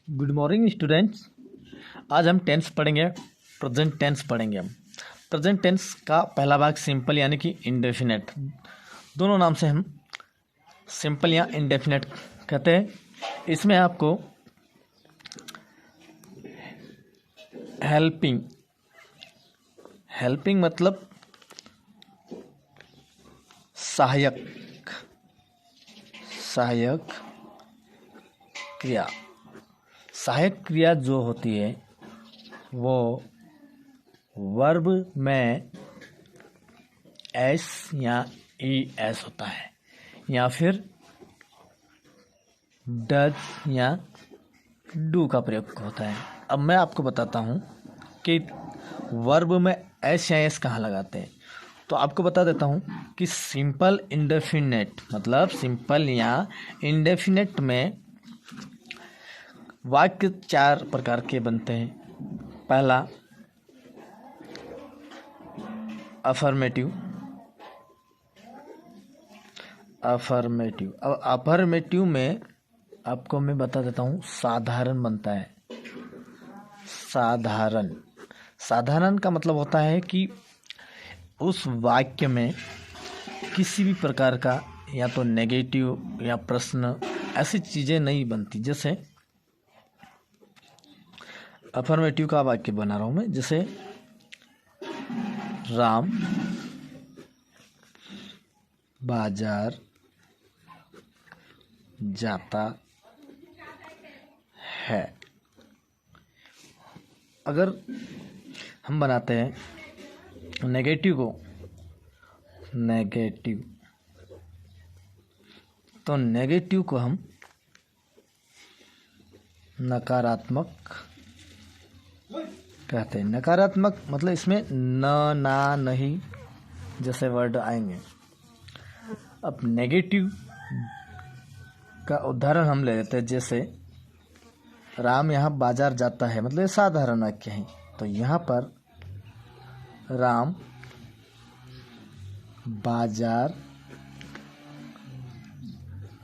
Good morning students. आज हम tense पढ़ेंगे, प्रेजेंट टेंस पढ़ेंगे। हम प्रेजेंट टेंस का पहला भाग सिंपल यानी कि इंडेफिनेट, दोनों नाम से हम सिंपल या इंडेफिनेट कहते हैं। इसमें आपको हेल्पिंग हेल्पिंग मतलब सहायक सहायक क्रिया। सहायक क्रिया जो होती है वो वर्ब में एस या ई एस होता है या फिर डज या डू का प्रयोग होता है। अब मैं आपको बताता हूँ कि वर्ब में एस या एस कहाँ लगाते हैं। तो आपको बता देता हूँ कि सिंपल इंडेफिनेट मतलब सिंपल या इंडेफिनेट में वाक्य 4 प्रकार के बनते हैं। पहला अफर्मेटिव। अब अफर्मेटिव में आपको मैं बता देता हूँ साधारण बनता है। साधारण का मतलब होता है कि उस वाक्य में किसी भी प्रकार का या तो नेगेटिव या प्रश्न ऐसी चीज़ें नहीं बनती। जैसे अफर्मेटिव का वाक्य बना रहा हूँ मैं, जैसे राम बाजार जाता है। अगर हम बनाते हैं नेगेटिव को नेगेटिव, तो नेगेटिव को हम नकारात्मक कहते हैं। नकारात्मक मतलब इसमें न, ना, नहीं जैसे वर्ड आएंगे। अब नेगेटिव का उदाहरण हम ले लेते हैं, जैसे राम यहाँ बाजार जाता है, मतलब ये साधारण वाक्य है। तो यहाँ पर राम बाजार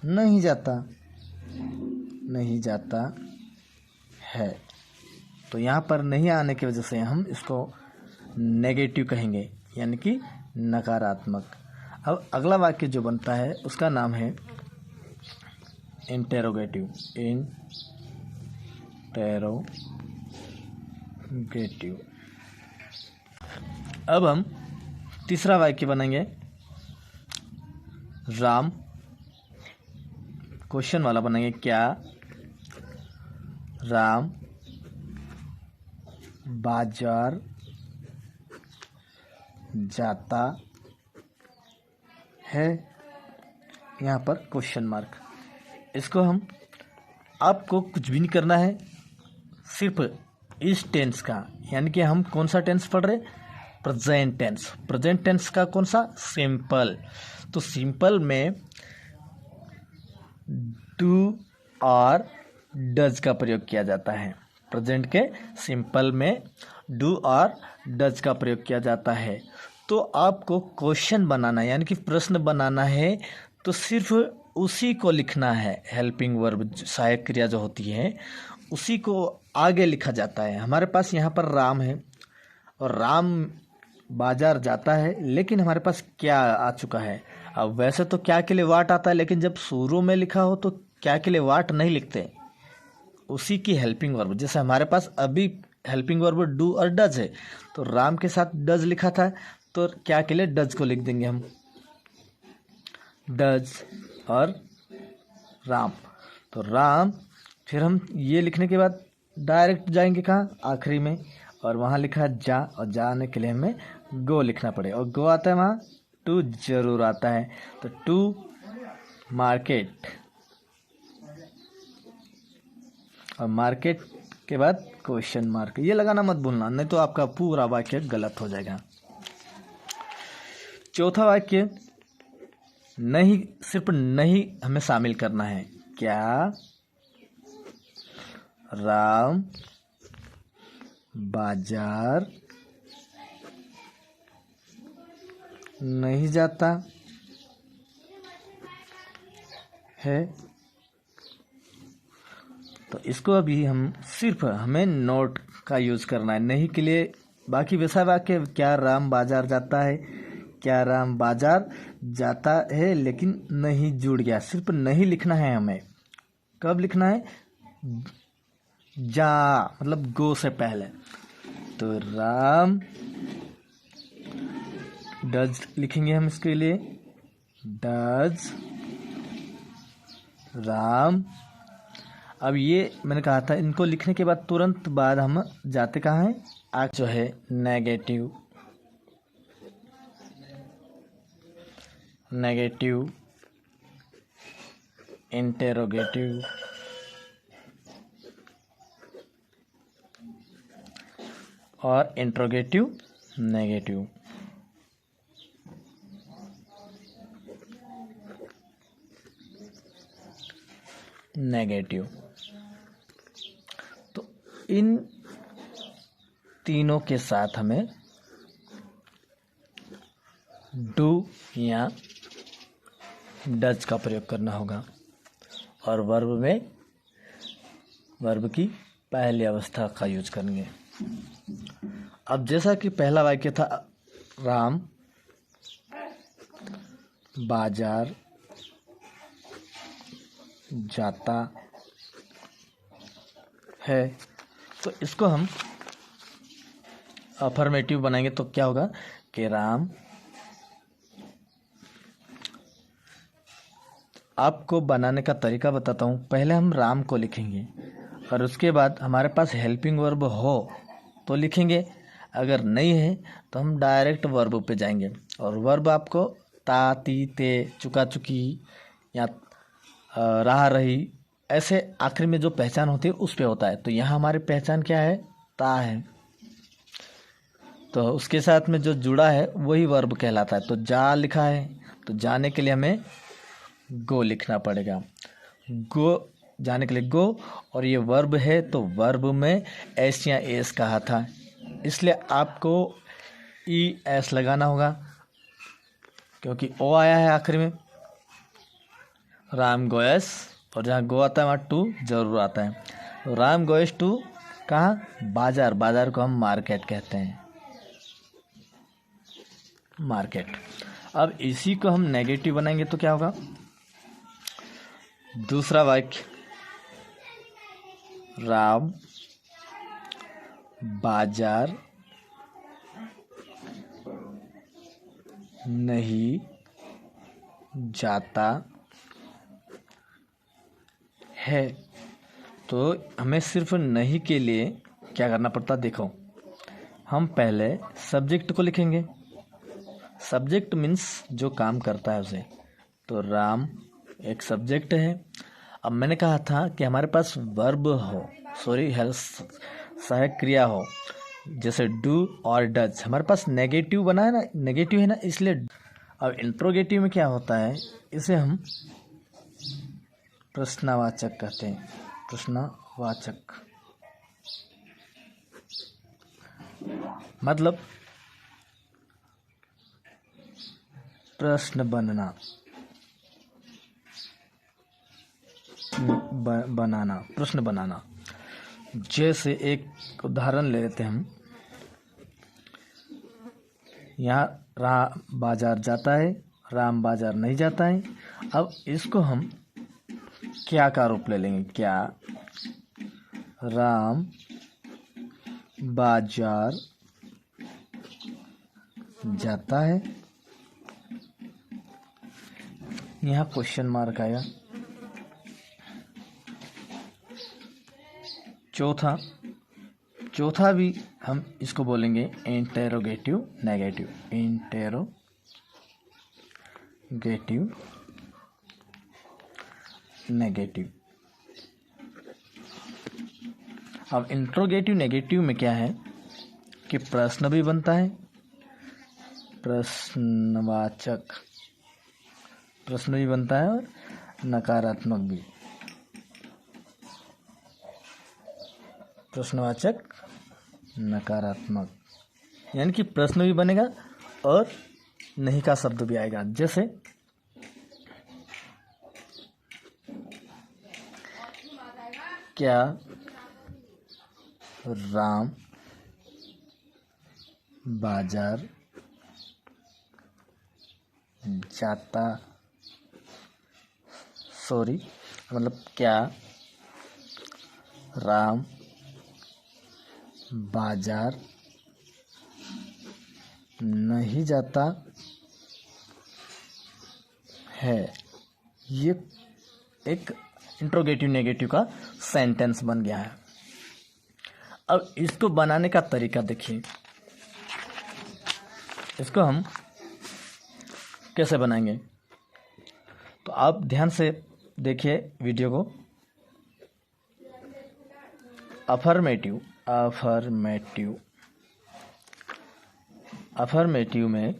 नहीं जाता है। तो यहाँ पर नहीं आने की वजह से हम इसको नेगेटिव कहेंगे यानी कि नकारात्मक। अब अगला वाक्य जो बनता है उसका नाम है इंटेरोगेटिव। अब हम तीसरा वाक्य बनाएंगे राम, क्वेश्चन वाला बनाएंगे, क्या राम बाजार जाता है। यहाँ पर क्वेश्चन मार्क। इसको हम आपको कुछ भी नहीं करना है, सिर्फ इस टेंस का, यानी कि हम कौन सा टेंस पढ़ रहे, प्रेजेंट टेंस का कौन सा, सिंपल। तो सिंपल में डू और डज का प्रयोग किया जाता है। प्रेजेंट के सिंपल में डू और डज का प्रयोग किया जाता है। तो आपको क्वेश्चन बनाना यानी कि प्रश्न बनाना है, तो सिर्फ उसी को लिखना है। हेल्पिंग वर्ब सहायक क्रिया जो होती है उसी को आगे लिखा जाता है। हमारे पास यहाँ पर राम है और राम बाजार जाता है, लेकिन हमारे पास क्या आ चुका है। अब वैसे तो क्या के लिए वाट आता है, लेकिन जब शुरू में लिखा हो तो क्या के लिए वाट नहीं लिखते, उसी की हेल्पिंग वर्ब। जैसे हमारे पास अभी हेल्पिंग वर्ब डू और डज है, तो राम के साथ डज लिखा था, तो क्या के लिए डज को लिख देंगे हम, डज और राम। तो राम, फिर हम ये लिखने के बाद डायरेक्ट जाएंगे कहाँ, आखिरी में, और वहाँ लिखा जा, और जाने के लिए हमें गो लिखना पड़ेगा। और गो आता है वहाँ, टू जरूर आता है। तो टू मार्केट, और मार्केट के बाद क्वेश्चन मार्क, ये लगाना मत भूलना, नहीं तो आपका पूरा वाक्य गलत हो जाएगा। चौथा वाक्य नहीं, सिर्फ नहीं हमें शामिल करना है। क्या राम बाजार नहीं जाता है। तो इसको अभी हम सिर्फ हमें नोट का यूज़ करना है, नहीं के लिए बाकी वैसा वाक्य क्या राम बाजार जाता है, क्या राम बाजार जाता है लेकिन नहीं जुड़ गया, सिर्फ नहीं लिखना है हमें। कब लिखना है? जा मतलब गो से पहले। तो राम डज लिखेंगे हम इसके लिए, डज राम। अब ये मैंने कहा था इनको लिखने के बाद तुरंत बाद हम जाते कहाँ हैं? आ जो है नेगेटिव, नेगेटिव, इंटेरोगेटिव, और इंट्रोगेटिव नेगेटिव। नेगेटिव। तो इन तीनों के साथ हमें डू या डज का प्रयोग करना होगा, और वर्ब में वर्ब की पहली अवस्था का यूज करेंगे। अब जैसा कि पहला वाक्य था राम बाजार जाता है, तो इसको हम अफर्मेटिव बनाएंगे तो क्या होगा कि राम, आपको बनाने का तरीका बताता हूँ। पहले हम राम को लिखेंगे और उसके बाद हमारे पास हेल्पिंग वर्ब हो तो लिखेंगे, अगर नहीं है तो हम डायरेक्ट वर्ब पे जाएंगे। और वर्ब आपको ता, ती, ते, चुका, चुकी या रहा, रही, ऐसे आखिर में जो पहचान होती है उस पे होता है। तो यहाँ हमारी पहचान क्या है? ता है। तो उसके साथ में जो जुड़ा है वही वर्ब कहलाता है। तो जा लिखा है तो जाने के लिए हमें गो लिखना पड़ेगा। गो जाने के लिए गो, और ये वर्ब है तो वर्ब में एस या एस कहा था, इसलिए आपको ई एस लगाना होगा क्योंकि ओ आया है आखिर में। राम गोयस, और जहाँ गो आता है वहाँ टू जरूर आता है। तो राम गोयस टू कहाँ? बाजार। बाजार को हम मार्केट कहते हैं, मार्केट। अब इसी को हम नेगेटिव बनाएंगे तो क्या होगा? दूसरा वाक्य राम बाजार नहीं जाता है। तो हमें सिर्फ नहीं के लिए क्या करना पड़ता? देखो, हम पहले सब्जेक्ट को लिखेंगे। सब्जेक्ट मीन्स जो काम करता है उसे। तो राम एक सब्जेक्ट है। अब मैंने कहा था कि हमारे पास वर्ब हो, सहायक क्रिया हो, जैसे डू और डज। हमारे पास नेगेटिव बना है ना, नेगेटिव है ना, इसलिए। अब इंट्रोगेटिव में क्या होता है? इसे हम प्रश्नवाचक कहते हैं, प्रश्नवाचक। मतलब प्रश्न बनना, बनाना, प्रश्न बनाना। जैसे एक उदाहरण ले लेते हैं हम। यहाँ राम बाजार जाता है, राम बाजार नहीं जाता है। अब इसको हम क्या का रूप ले लेंगे? क्या राम बाजार जाता है। यहाँ क्वेश्चन मार्क आएगा। चौथा भी हम इसको बोलेंगे इंटेरोगेटिव नेगेटिव, इंटेरोगेटिव नेगेटिव। अब इंट्रोगेटिव नेगेटिव में क्या है कि प्रश्न भी बनता है, प्रश्नवाचक प्रश्न भी बनता है, और नकारात्मक भी, प्रश्नवाचक नकारात्मक। यानी कि प्रश्न भी बनेगा और नहीं का शब्द भी आएगा। जैसे क्या राम बाजार जाता, सॉरी मतलब क्या राम बाजार नहीं जाता है। ये एक इंट्रोगेटिव नेगेटिव का सेंटेंस बन गया है। अब इसको बनाने का तरीका देखिए, इसको हम कैसे बनाएंगे। तो आप ध्यान से देखिए वीडियो को। अफर्मेटिव अफर्मेटिव अफर्मेटिव में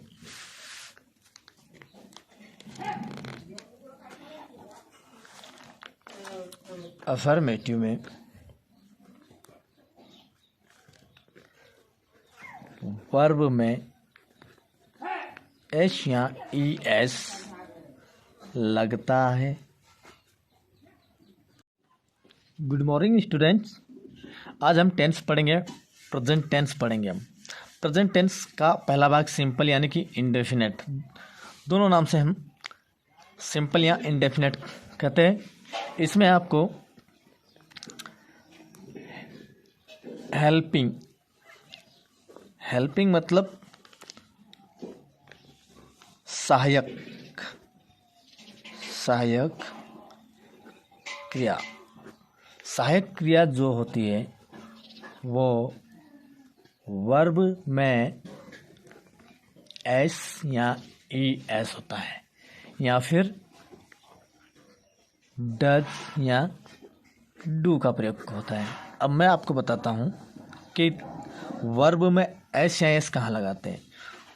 वर्ब में एस या ई एस लगता है। गुड मॉर्निंग स्टूडेंट्स, आज हम टेंस पढ़ेंगे, प्रेजेंट टेंस पढ़ेंगे। हम प्रेजेंट टेंस का पहला भाग सिंपल यानी कि इंडेफिनेट, दोनों नाम से हम सिंपल या इंडेफिनेट कहते हैं। इसमें आपको हेल्पिंग मतलब सहायक क्रिया। सहायक क्रिया जो होती है वो वर्ब में एस या ई एस होता है, या फिर डज या डू का प्रयोग होता है। अब मैं आपको बताता हूँ कि वर्ब में एस या एस कहाँ लगाते हैं।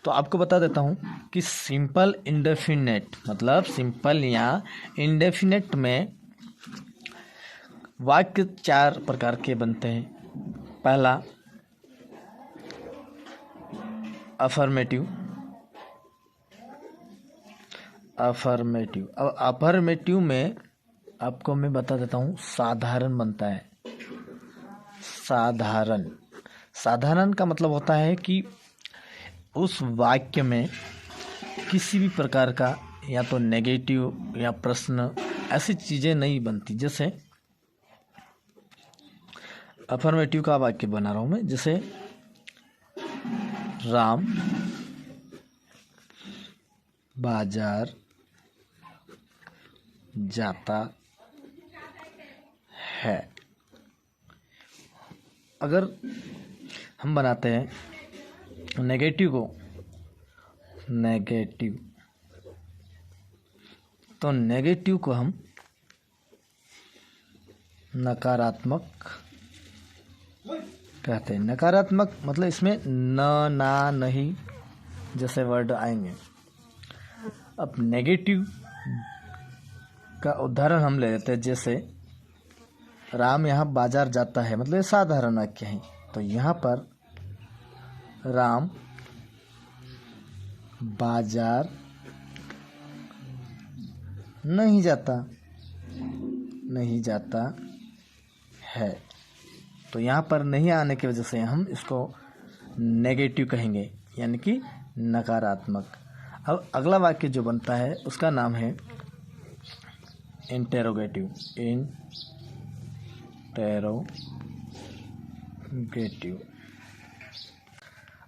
तो आपको बता देता हूँ कि सिंपल इंडेफिनेट मतलब सिंपल या इंडेफिनेट में वाक्य 4 प्रकार के बनते हैं। पहला अफर्मेटिव। अब अफर्मेटिव में आपको मैं बता देता हूँ साधारण बनता है। साधारण का मतलब होता है कि उस वाक्य में किसी भी प्रकार का या तो नेगेटिव या प्रश्न ऐसी चीज़ें नहीं बनती। जैसे अफर्मेटिव का वाक्य बना रहा हूँ मैं, जैसे राम बाजार जाता है। अगर हम बनाते हैं नेगेटिव तो नेगेटिव को हम नकारात्मक कहते हैं। नकारात्मक मतलब इसमें न, ना, नहीं जैसे वर्ड आएंगे। अब नेगेटिव का उदाहरण हम ले लेते हैं, जैसे राम यहाँ बाजार जाता है, मतलब ये साधारण वाक्य है। तो यहाँ पर राम बाजार नहीं जाता है। तो यहाँ पर नहीं आने की वजह से हम इसको नेगेटिव कहेंगे, यानी कि नकारात्मक। अब अगला वाक्य जो बनता है उसका नाम है इंटेरोगेटिव।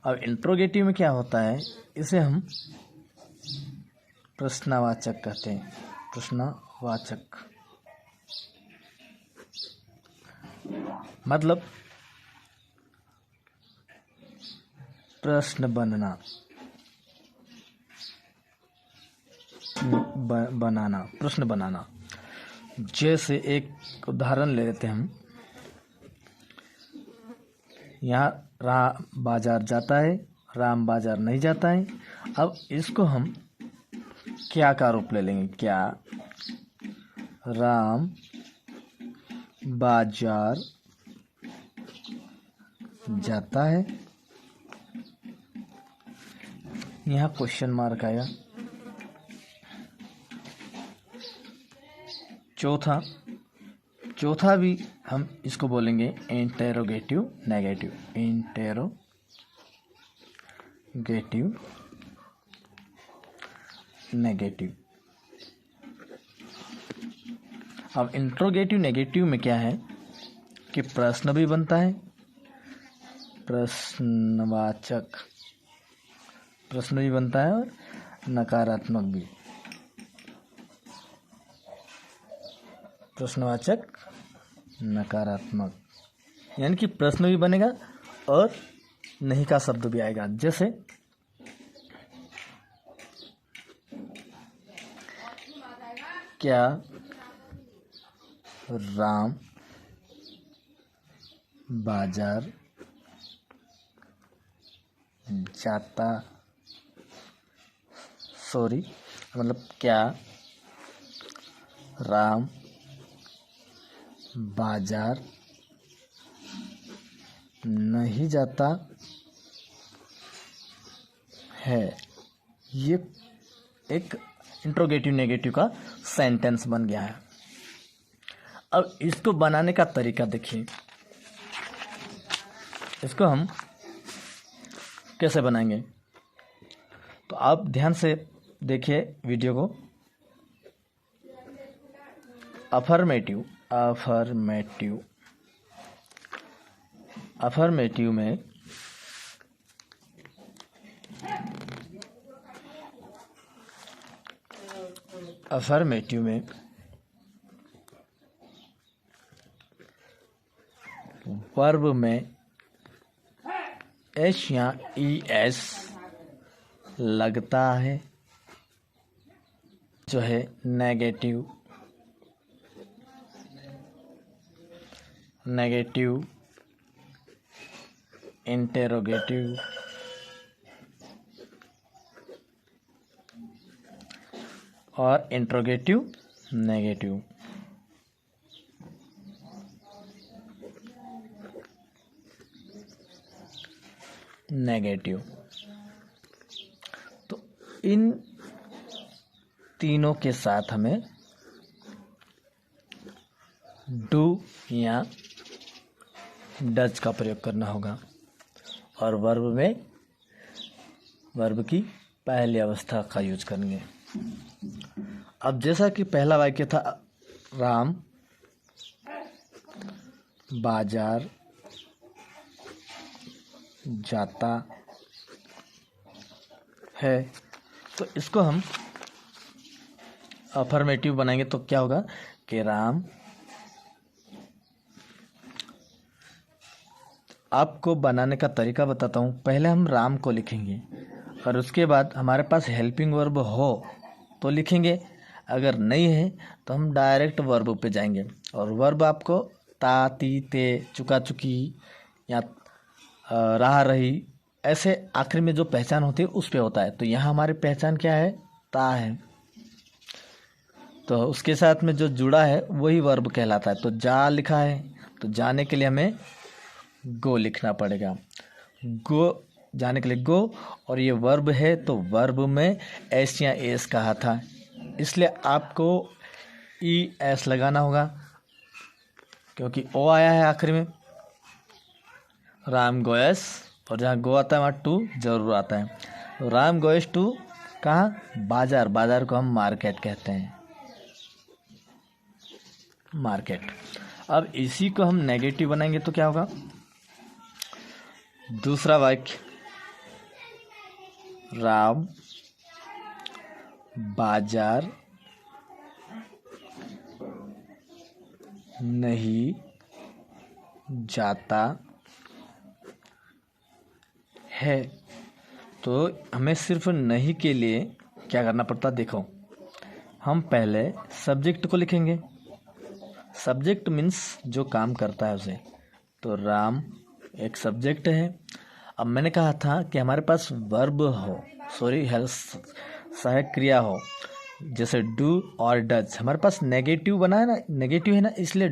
अब इंट्रोगेटिव में क्या होता है, इसे हम प्रश्नवाचक कहते हैं। प्रश्नवाचक मतलब प्रश्न बनाना। जैसे एक उदाहरण ले लेते हैं हम, यहाँ राम बाजार जाता है, राम बाजार नहीं जाता है। अब इसको हम क्या का रूप ले लेंगे, क्या राम बाजार जाता है। यहाँ क्वेश्चन मार्क आएगा। चौथा भी हम इसको बोलेंगे इंटेरोगेटिव नेगेटिव, इंटेरोगेटिव नेगेटिव। अब इंट्रोगेटिव नेगेटिव में क्या है कि प्रश्न भी बनता है, प्रश्नवाचक प्रश्न भी बनता है और नकारात्मक भी, प्रश्नवाचक नकारात्मक, यानी कि प्रश्न भी बनेगा और नहीं का शब्द भी आएगा। जैसे क्या राम बाजार जाता, मतलब क्या राम बाजार नहीं जाता है। ये एक इंट्रोगेटिव नेगेटिव का सेंटेंस बन गया है। अब इसको बनाने का तरीका देखिए, इसको हम कैसे बनाएंगे। तो आप ध्यान से देखिए वीडियो को। अफर्मेटिव में वर्ब में एस या ES लगता है, जो है नेगेटिव इंटेरोगेटिव और इंट्रोगेटिव नेगेटिव। तो इन तीनों के साथ हमें डू या डज का प्रयोग करना होगा और वर्ब में वर्ब की पहली अवस्था का यूज करेंगे। अब जैसा कि पहला वाक्य था, राम बाजार जाता है, तो इसको हम अफर्मेटिव बनाएंगे तो क्या होगा कि राम, आपको बनाने का तरीका बताता हूँ। पहले हम राम को लिखेंगे और उसके बाद हमारे पास हेल्पिंग वर्ब हो तो लिखेंगे, अगर नहीं है तो हम डायरेक्ट वर्ब पे जाएंगे और वर्ब आपको ता, ती, ते, चुका, चुकी या रहा, रही, ऐसे आखिर में जो पहचान होती है उस पे होता है। तो यहाँ हमारी पहचान क्या है, ता है, तो उसके साथ में जो जुड़ा है वही वर्ब कहलाता है। तो जा लिखा है तो जाने के लिए हमें गो लिखना पड़ेगा, गो जाने के लिए गो, और ये वर्ब है तो वर्ब में एस या एस कहा था, इसलिए आपको ES लगाना होगा क्योंकि ओ आया है आखिर में। राम गोयस, और जहाँ गो आता है वहाँ टू जरूर आता है। तो राम गोयस टू कहाँ, बाजार, बाजार को हम मार्केट कहते हैं, मार्केट। अब इसी को हम नेगेटिव बनाएंगे तो क्या होगा, दूसरा वाक्य, राम बाजार नहीं जाता है। तो हमें सिर्फ नहीं के लिए क्या करना पड़ता, देखो हम पहले सब्जेक्ट को लिखेंगे, सब्जेक्ट मीन्स जो काम करता है उसे, तो राम एक सब्जेक्ट है। अब मैंने कहा था कि हमारे पास वर्ब हो, सहायक क्रिया हो, जैसे डू और डज। हमारे पास नेगेटिव बना है ना, नेगेटिव है ना, इसलिए